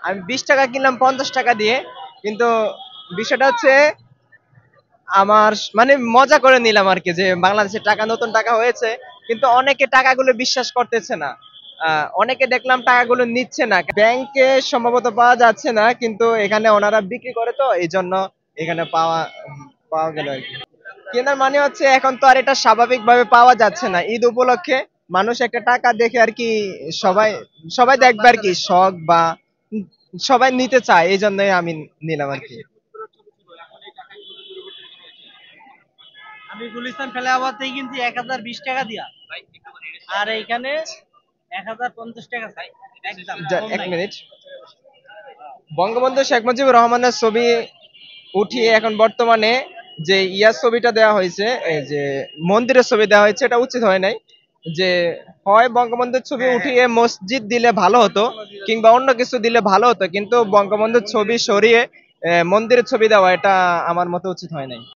আমি 20 টাকা কিনলাম 50 টাকা দিয়ে, কিন্তু বিষয়টা হচ্ছে আমার মানে মজা করে নিলাম আর কি, যে বাংলাদেশের টাকা নতুন টাকা হয়েছে, কিন্তু অনেকে টাকাগুলো বিশ্বাস করতেছে না। অনেকে দেখলাম টাকাগুলো নিচ্ছে না, ব্যাংকে সম্ভবত পাওয়া যাচ্ছে না, কিন্তু এখানে ওনারা বিক্রি করে, তো এই জন্য এখানে পাওয়া পাওয়া গেল আর কি। কেনার মানে হচ্ছে এখন তো আর এটা স্বাভাবিক ভাবে পাওয়া যাচ্ছে না, ঈদ উপলক্ষে মানুষ একটা টাকা দেখে আর কি, সবাই সবাই দেখবে আর কি, শখ বা সবাই নিতে চায়, এই জন্যই আমি নিলাম আর কি। আমি গুলিস্তান ফেলাবাদ থেকে কিনছি 1020 টাকা দিয়া, আর এইখানে 1050 টাকা চাই, একদম কম এক নাই। মিনিট। বঙ্গবন্ধু শেখ মুজিবুর রহমানের ছবি উঠিয়ে এখন বর্তমানে যে ইয়ার ছবিটা দেওয়া হয়েছে, এই যে মন্দিরের ছবি দেওয়া হয়েছে, এটা উচিত হয় নাই। যে হয় বঙ্গবন্ধুর ছবি উঠিয়ে মসজিদ দিলে ভালো হতো, কিংবা অন্য কিছু দিলে ভালো হতো, কিন্তু বঙ্গবন্ধুর ছবি সরিয়ে মন্দিরের ছবি দেওয়া, এটা আমার মতে উচিত হয় নাই।